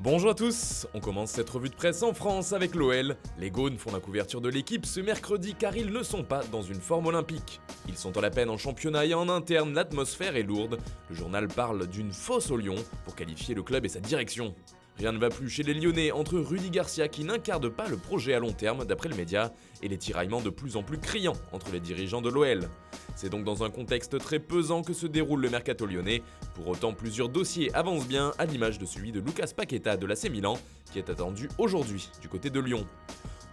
Bonjour à tous, on commence cette revue de presse en France avec l'OL. Les Gaunes font la couverture de l'équipe ce mercredi car ils ne sont pas dans une forme olympique. Ils sont à la peine en championnat et en interne, l'atmosphère est lourde. Le journal parle d'une fosse au lion pour qualifier le club et sa direction. Rien ne va plus chez les Lyonnais entre Rudy Garcia qui n'incarne pas le projet à long terme d'après le média et les tiraillements de plus en plus criants entre les dirigeants de l'OL. C'est donc dans un contexte très pesant que se déroule le mercato lyonnais. Pour autant, plusieurs dossiers avancent bien à l'image de celui de Lucas Paqueta de l'AC Milan qui est attendu aujourd'hui du côté de Lyon.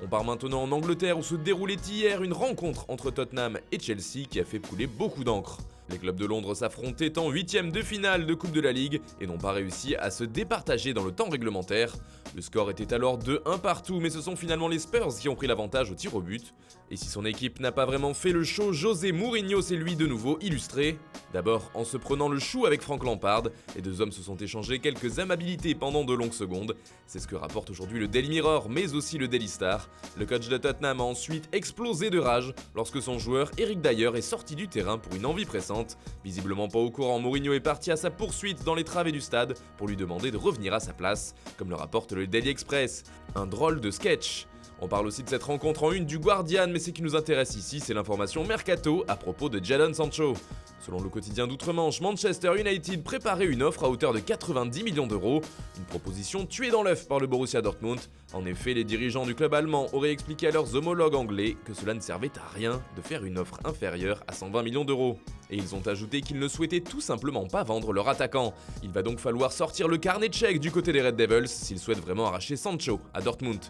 On part maintenant en Angleterre où se déroulait hier une rencontre entre Tottenham et Chelsea qui a fait couler beaucoup d'encre. Les clubs de Londres s'affrontaient en 8e de finale de Coupe de la Ligue et n'ont pas réussi à se départager dans le temps réglementaire. Le score était alors de 1 partout, mais ce sont finalement les Spurs qui ont pris l'avantage au tir au but. Et si son équipe n'a pas vraiment fait le show, José Mourinho s'est lui de nouveau illustré. D'abord en se prenant le chou avec Frank Lampard, les deux hommes se sont échangés quelques amabilités pendant de longues secondes. C'est ce que rapporte aujourd'hui le Daily Mirror, mais aussi le Daily Star. Le coach de Tottenham a ensuite explosé de rage lorsque son joueur Eric Dyer est sorti du terrain pour une envie pressante. Visiblement pas au courant, Mourinho est parti à sa poursuite dans les travées du stade pour lui demander de revenir à sa place, comme le rapporte le Daily Express. Un drôle de sketch. On parle aussi de cette rencontre en une du Guardian, mais ce qui nous intéresse ici, c'est l'information mercato à propos de Jadon Sancho. Selon le quotidien d'outre-Manche, Manchester United préparait une offre à hauteur de 90 millions d'euros, une proposition tuée dans l'œuf par le Borussia Dortmund. En effet, les dirigeants du club allemand auraient expliqué à leurs homologues anglais que cela ne servait à rien de faire une offre inférieure à 120 millions d'euros. Et ils ont ajouté qu'ils ne souhaitaient tout simplement pas vendre leur attaquant. Il va donc falloir sortir le carnet de chèques du côté des Red Devils s'ils souhaitent vraiment arracher Sancho à Dortmund.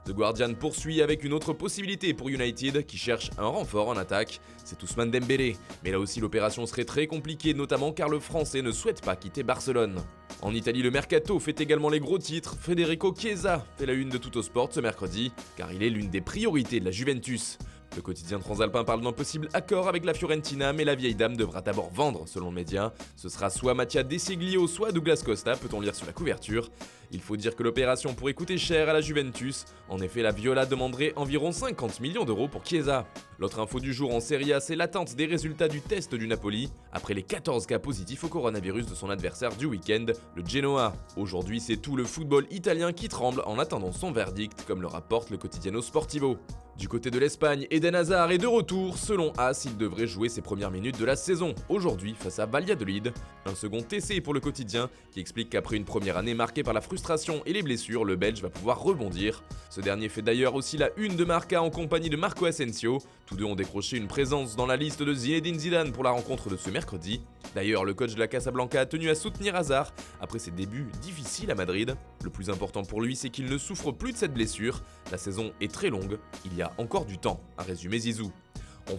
The Guardian poursuit avec une autre possibilité pour United qui cherche un renfort en attaque, c'est Ousmane Dembélé. Mais là aussi l'opération serait très compliquée, notamment car le Français ne souhaite pas quitter Barcelone. En Italie, le mercato fait également les gros titres. Federico Chiesa fait la une de Tuttosport ce mercredi, car il est l'une des priorités de la Juventus. Le quotidien transalpin parle d'un possible accord avec la Fiorentina, mais la vieille dame devra d'abord vendre, selon le média. Ce sera soit Mattia De Sciglio, soit Douglas Costa, peut-on lire sur la couverture. Il faut dire que l'opération pourrait coûter cher à la Juventus. En effet, la Viola demanderait environ 50 millions d'euros pour Chiesa. L'autre info du jour en Serie A, c'est l'attente des résultats du test du Napoli, après les 14 cas positifs au coronavirus de son adversaire du week-end, le Genoa. Aujourd'hui, c'est tout le football italien qui tremble en attendant son verdict, comme le rapporte le Quotidiano Sportivo. Du côté de l'Espagne, Eden Hazard est de retour. Selon AS, il devrait jouer ses premières minutes de la saison, aujourd'hui face à Valladolid. Un second essai pour le quotidien, qui explique qu'après une première année marquée par la frustration et les blessures, le Belge va pouvoir rebondir. Ce dernier fait d'ailleurs aussi la une de Marca en compagnie de Marco Asensio. Tous deux ont décroché une présence dans la liste de Zinedine Zidane pour la rencontre de ce mercredi. D'ailleurs, le coach de la Casablanca a tenu à soutenir Hazard après ses débuts difficiles à Madrid. Le plus important pour lui, c'est qu'il ne souffre plus de cette blessure. La saison est très longue, il y a encore du temps, a résumé Zizou.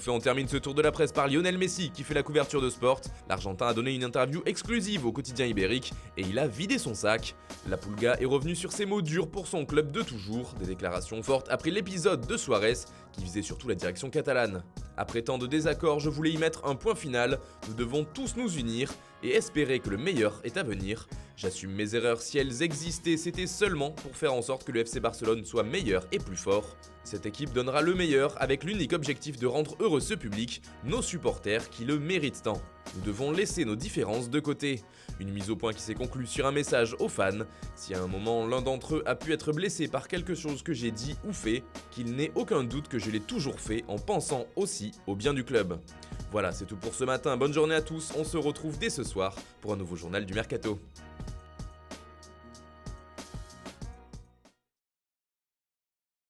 On termine ce tour de la presse par Lionel Messi qui fait la couverture de Sport. L'Argentin a donné une interview exclusive au quotidien ibérique et il a vidé son sac. La Pulga est revenu sur ses mots durs pour son club de toujours, des déclarations fortes après l'épisode de Suarez qui visait surtout la direction catalane. Après tant de désaccords, je voulais y mettre un point final. Nous devons tous nous unir et espérer que le meilleur est à venir. J'assume mes erreurs si elles existaient, c'était seulement pour faire en sorte que le FC Barcelone soit meilleur et plus fort. Cette équipe donnera le meilleur avec l'unique objectif de rendre heureux ce public, nos supporters qui le méritent tant. Nous devons laisser nos différences de côté. Une mise au point qui s'est conclue sur un message aux fans. Si à un moment l'un d'entre eux a pu être blessé par quelque chose que j'ai dit ou fait, qu'il n'ait aucun doute que je l'ai toujours fait en pensant aussi au bien du club. Voilà, c'est tout pour ce matin, bonne journée à tous, on se retrouve dès ce soir pour un nouveau journal du Mercato.